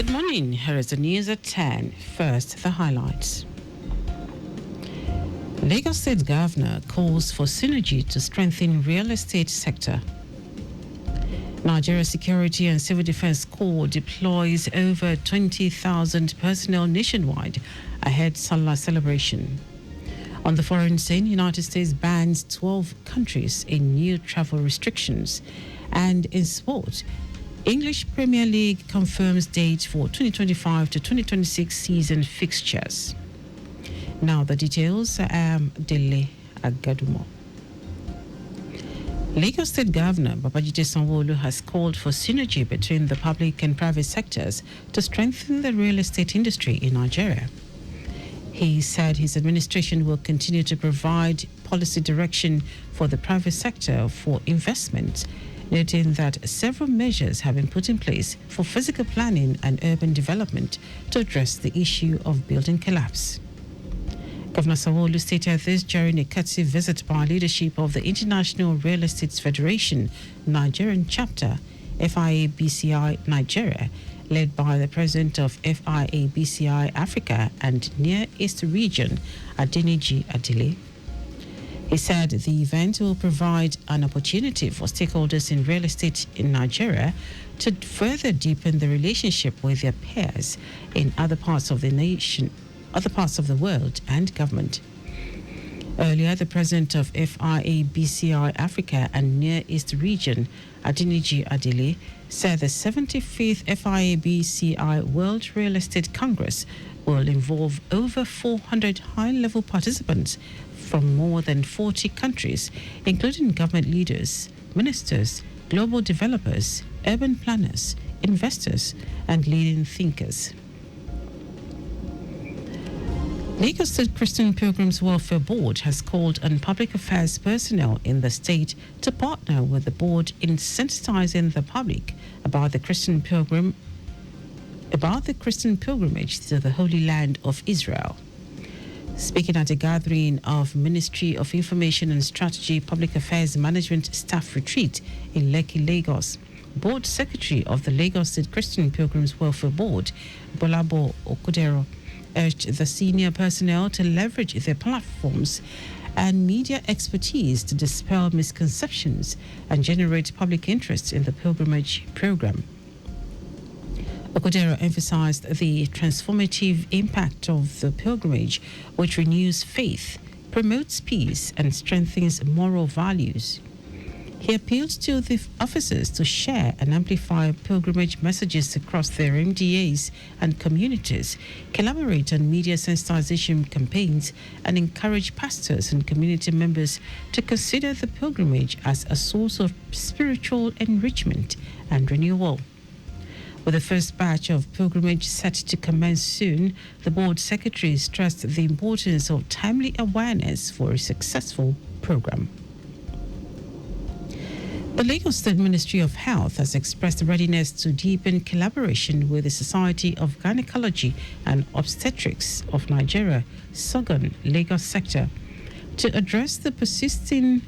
Good morning. Here is the news at 10. First, the highlights. Lagos State Governor calls for synergy to strengthen real estate sector. Nigeria Security and Civil Defense Corps deploys over 20,000 personnel nationwide ahead Salah celebration. On the foreign scene, United States bans 12 countries in new travel restrictions. And in sport, English Premier League confirms date for 2025 to 2026 season fixtures. Now the details. Dele Agadumo. Lagos State Governor Babajide Sanwo-Olu has called for synergy between the public and private sectors to strengthen the real estate industry in Nigeria. He said his administration will continue to provide policy direction for the private sector for investment, noting that several measures have been put in place for physical planning and urban development to address the issue of building collapse. Governor Sanwo-Olu stated this during a courtesy visit by leadership of the International Real Estate Federation Nigerian chapter, FIA-BCI Nigeria, led by the president of FIA-BCI Africa and Near East region, Adeniji Adile. He said the event will provide an opportunity for stakeholders in real estate in Nigeria to further deepen the relationship with their peers in other parts of the nation, other parts of the world and government. Earlier, the president of FIA-BCI Africa and Near East region, Adeniji Adile, said the 75th FIA-BCI World Real Estate Congress will involve over 400 high-level participants from more than 40 countries, including government leaders, ministers, global developers, urban planners, investors, and leading thinkers. Lagos State Christian Pilgrims Welfare Board has called on public affairs personnel in the state to partner with the board in sensitizing the public about the Christian pilgrimage to the Holy Land of Israel. Speaking at a gathering of Ministry of Information and Strategy Public Affairs Management Staff Retreat in Lekki, Lagos, Board Secretary of the Lagos State Christian Pilgrims Welfare Board, Bolabo Okudero, urged the senior personnel to leverage their platforms and media expertise to dispel misconceptions and generate public interest in the pilgrimage program. Okudero emphasized the transformative impact of the pilgrimage, which renews faith, promotes peace, and strengthens moral values. He appealed to the officers to share and amplify pilgrimage messages across their MDAs and communities, collaborate on media sensitization campaigns, and encourage pastors and community members to consider the pilgrimage as a source of spiritual enrichment and renewal. With the first batch of pilgrimage set to commence soon, the board secretary stressed the importance of timely awareness for a successful program. The Lagos State Ministry of Health has expressed readiness to deepen collaboration with the Society of Gynecology and Obstetrics of Nigeria, SOGON, Lagos sector, to address the persisting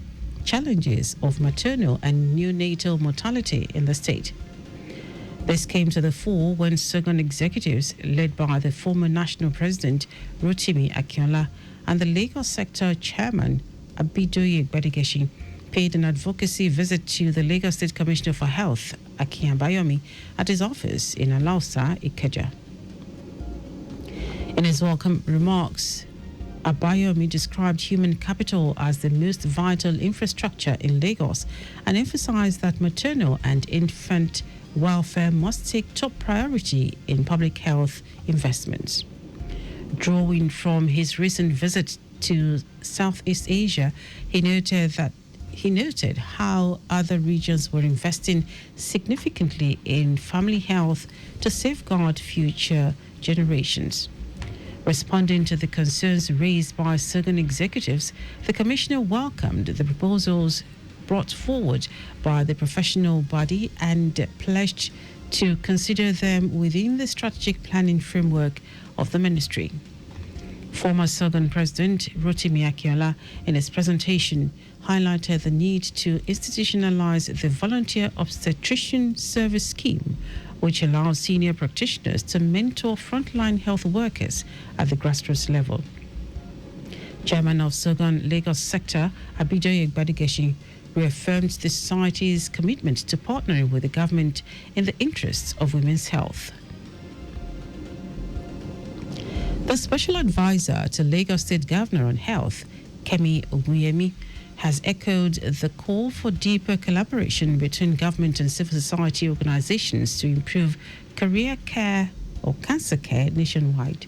challenges of maternal and neonatal mortality in the state. This came to the fore when SOGON executives, led by the former national president, Rotimi Akinola, and the Lagos sector chairman, Abidoye Gbadigeshi, paid an advocacy visit to the Lagos State Commissioner for Health, Akin Abayomi, at his office in Alausa, Ikeja. In his welcome remarks, Abayomi described human capital as the most vital infrastructure in Lagos and emphasized that maternal and infant welfare must take top priority in public health investments. Drawing from his recent visit to Southeast Asia, he noted how other regions were investing significantly in family health to safeguard future generations. Responding to the concerns raised by certain executives, the Commissioner welcomed the proposals brought forward by the professional body and pledged to consider them within the strategic planning framework of the ministry. Former SOGON President Rotimi Akinola, in his presentation, highlighted the need to institutionalize the Volunteer Obstetrician Service Scheme, which allows senior practitioners to mentor frontline health workers at the grassroots level. Chairman of Sogan Lagos sector, Abidoye Gbadigeshi, reaffirmed the society's commitment to partnering with the government in the interests of women's health. The special advisor to Lagos State Governor on Health, Kemi Oguyemi, has echoed the call for deeper collaboration between government and civil society organizations to improve career care or cancer care nationwide.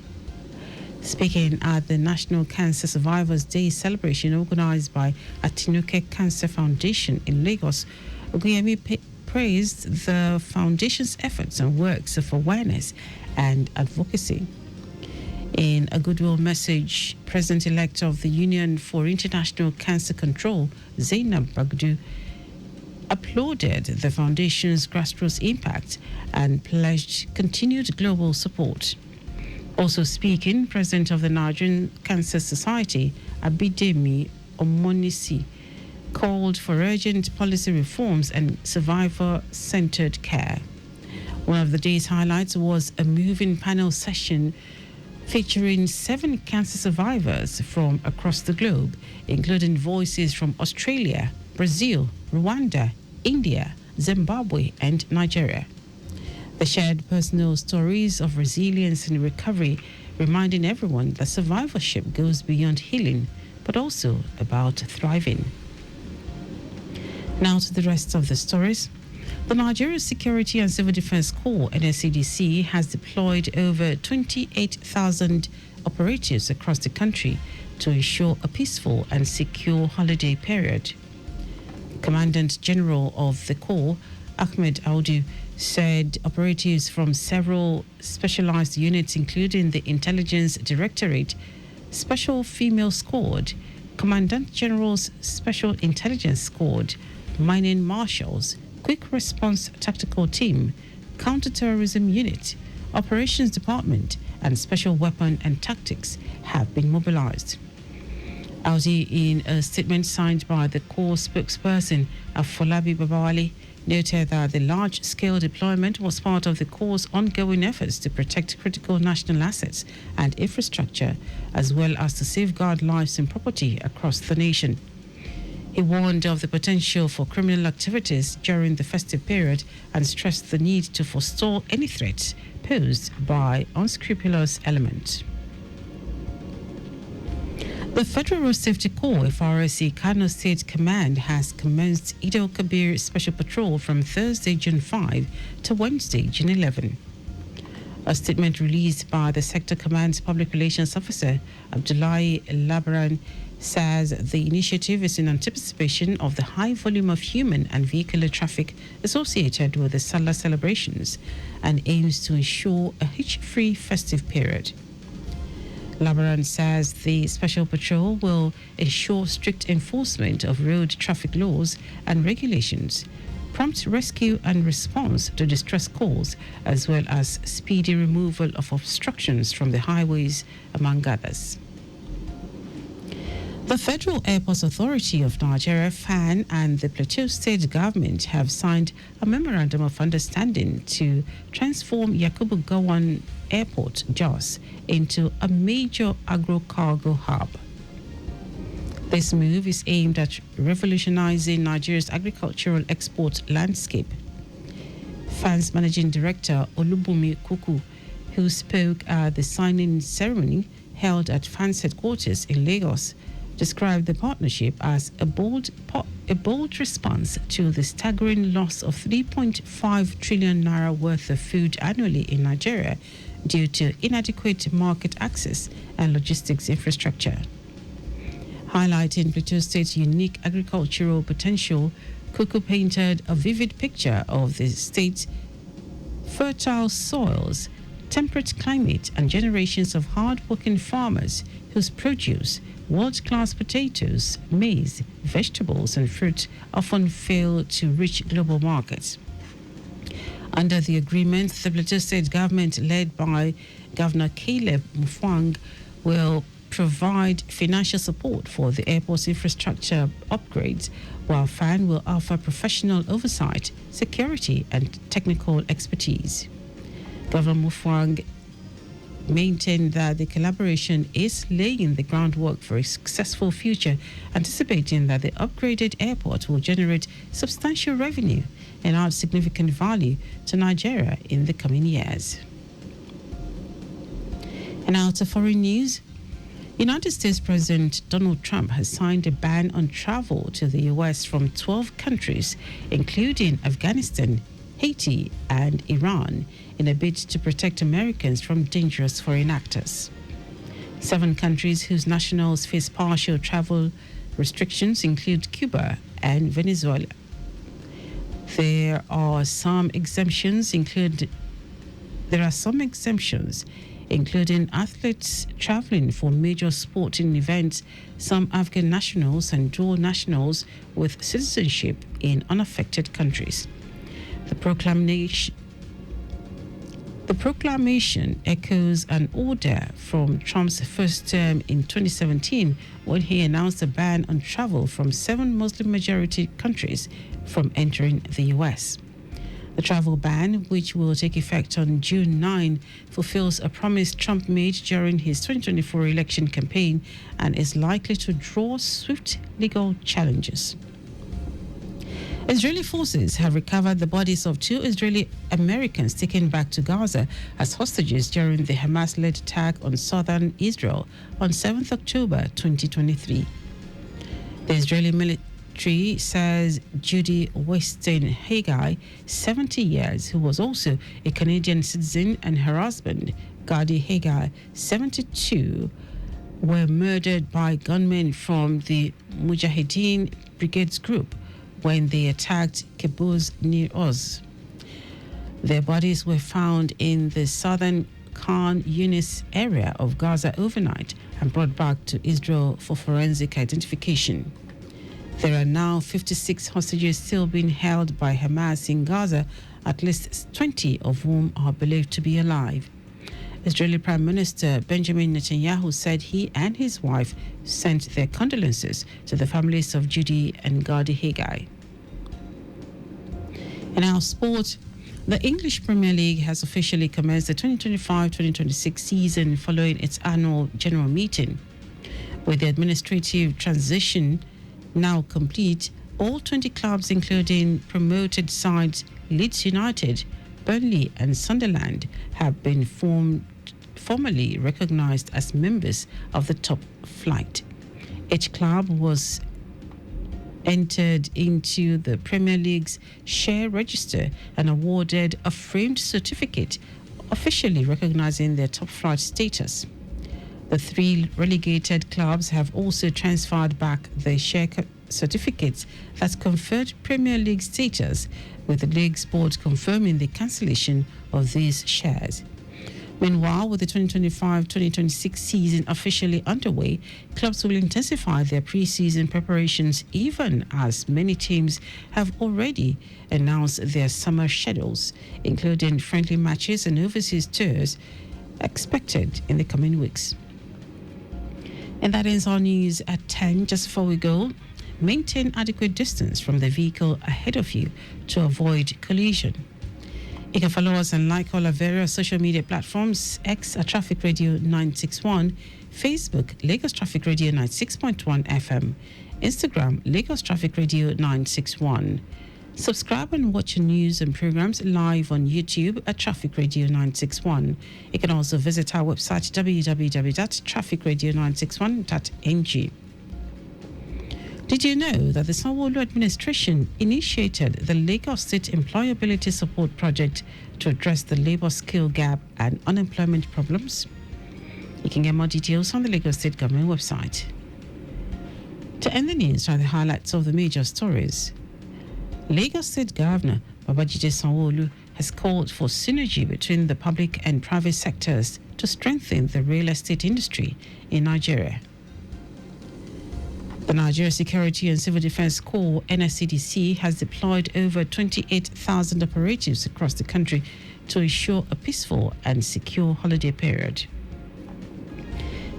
Speaking at the National Cancer Survivors Day celebration organized by Atinuke Cancer Foundation in Lagos, Oguyemi praised the foundation's efforts and works of awareness and advocacy. In a goodwill message, President-elect of the Union for International Cancer Control, Zainab Bagdu, applauded the foundation's grassroots impact and pledged continued global support. Also speaking, President of the Nigerian Cancer Society, Abidemi Omonisi, called for urgent policy reforms and survivor-centered care. One of the day's highlights was a moving panel session featuring 7 cancer survivors from across the globe, including voices from Australia, Brazil, Rwanda, India, Zimbabwe, and Nigeria. They shared personal stories of resilience and recovery, reminding everyone that survivorship goes beyond healing, but also about thriving. Now to the rest of the stories. The Nigeria Security and Civil Defense Corps, NSCDC, has deployed over 28,000 operatives across the country to ensure a peaceful and secure holiday period. Commandant General of the Corps, Ahmed Audu, said operatives from several specialized units, including the Intelligence Directorate, Special Female Squad, Commandant General's Special Intelligence Squad, Mining Marshals, Quick Response Tactical Team, Counterterrorism Unit, Operations Department, and Special Weapon and Tactics have been mobilized. Audi, in a statement signed by the Corps spokesperson, Afolabi Babawale, noted that the large-scale deployment was part of the Corps' ongoing efforts to protect critical national assets and infrastructure, as well as to safeguard lives and property across the nation. He warned of the potential for criminal activities during the festive period and stressed the need to forestall any threats posed by unscrupulous elements. The Federal Road Safety Corps, FRSC Kano State Command, has commenced Eid al-Kabir Special Patrol from Thursday, June 5 to Wednesday, June 11. A statement released by the Sector Command's Public Relations Officer, Abdullahi Labaran, says the initiative is in anticipation of the high volume of human and vehicular traffic associated with the Salah celebrations and aims to ensure a hitch-free festive period. Labaran says the special patrol will ensure strict enforcement of road traffic laws and regulations, prompt rescue and response to distress calls, as well as speedy removal of obstructions from the highways, among others. The Federal Airports Authority of Nigeria, FAN, and the Plateau State government have signed a memorandum of understanding to transform Yakubu Gowon Airport, Jos, into a major agro-cargo hub. This move is aimed at revolutionizing Nigeria's agricultural export landscape. FAN's Managing Director, Olubumi Kuku, who spoke at the signing ceremony held at FAN's headquarters in Lagos, described the partnership as a bold response to the staggering loss of 3.5 trillion naira worth of food annually in Nigeria due to inadequate market access and logistics infrastructure. Highlighting Plateau State's unique agricultural potential, Kuku painted a vivid picture of the state's fertile soils, temperate climate, and generations of hard-working farmers whose produce, world-class potatoes, maize, vegetables, and fruit often fail to reach global markets. Under the agreement, the Plateau State government, led by Governor Caleb Mufwang, will provide financial support for the airport's infrastructure upgrades, while FAN will offer professional oversight, security, and technical expertise. Governor Mufwang maintained that the collaboration is laying the groundwork for a successful future, anticipating that the upgraded airport will generate substantial revenue and add significant value to Nigeria in the coming years. And now to foreign news. United States President Donald Trump has signed a ban on travel to the U.S. from 12 countries, including Afghanistan, Haiti, and Iran, in a bid to protect Americans from dangerous foreign actors. 7 countries whose nationals face partial travel restrictions include Cuba and Venezuela. There are some exemptions, including athletes traveling for major sporting events, some Afghan nationals and dual nationals with citizenship in unaffected countries. The proclamation echoes an order from Trump's first term in 2017, when he announced a ban on travel from 7 Muslim-majority countries from entering the U.S. The travel ban, which will take effect on June 9, fulfills a promise Trump made during his 2024 election campaign and is likely to draw swift legal challenges. Israeli forces have recovered the bodies of 2 Israeli Americans taken back to Gaza as hostages during the Hamas-led attack on southern Israel on 7th October 2023. The Israeli military says Judy Weston Haggai, 70 years, who was also a Canadian citizen, and her husband, Gadi Haggai, 72, were murdered by gunmen from the Mujahideen Brigades group when they attacked kibbutz near Oz. Their bodies were found in the southern Khan Yunis area of Gaza overnight and brought back to Israel for forensic identification. There are now 56 hostages still being held by Hamas in Gaza, at least 20 of whom are believed to be alive. Israeli Prime Minister Benjamin Netanyahu said he and his wife sent their condolences to the families of Judy and Gadi Haggai. In our sport, the English Premier League has officially commenced the 2025-2026 season following its annual general meeting. With the administrative transition now complete, all 20 clubs, including promoted sides Leeds United, Burnley and Sunderland, have been formally recognized as members of the top flight. Each club was entered into the Premier League's share register and awarded a framed certificate officially recognizing their top flight status. The 3 relegated clubs have also transferred back their share certificates that conferred Premier League status, with the league's board confirming the cancellation of these shares. Meanwhile, with the 2025-2026 season officially underway, clubs will intensify their pre-season preparations, even as many teams have already announced their summer schedules, including friendly matches and overseas tours expected in the coming weeks. And that ends our news at 10. Just before we go, maintain adequate distance from the vehicle ahead of you to avoid collision. You can follow us and like all our various social media platforms: X at Traffic Radio 961, Facebook Lagos Traffic Radio 96.1 FM, Instagram Lagos Traffic Radio 961. Subscribe and watch your news and programs live on YouTube at Traffic Radio 961. You can also visit our website www.trafficradio961.ng. Did you know that the Sanwo-Olu administration initiated the Lagos State Employability Support Project to address the labor skill gap and unemployment problems? You can get more details on the Lagos State Government website. To end the news are the highlights of the major stories. Lagos State Governor Babajide Sanwo-Olu has called for synergy between the public and private sectors to strengthen the real estate industry in Nigeria. The Nigeria Security and Civil Defense Corps, NSCDC, has deployed over 28,000 operatives across the country to ensure a peaceful and secure holiday period.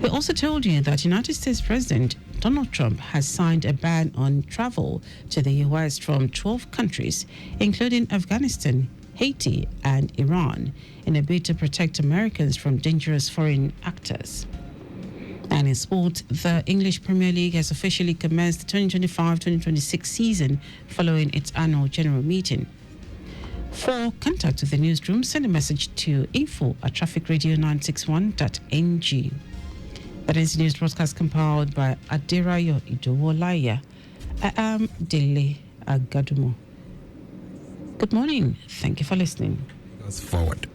We also told you that United States President Donald Trump has signed a ban on travel to the U.S. from 12 countries, including Afghanistan, Haiti, and Iran, in a bid to protect Americans from dangerous foreign actors. And in sport, the English Premier League has officially commenced the 2025-2026 season following its annual general meeting. For contact with the newsroom, send a message to info@trafficradio961.ng. That is news broadcast compiled by Adirayo Idowolaya. I am Dele Agadumo. Good morning. Thank you for listening. Goes forward.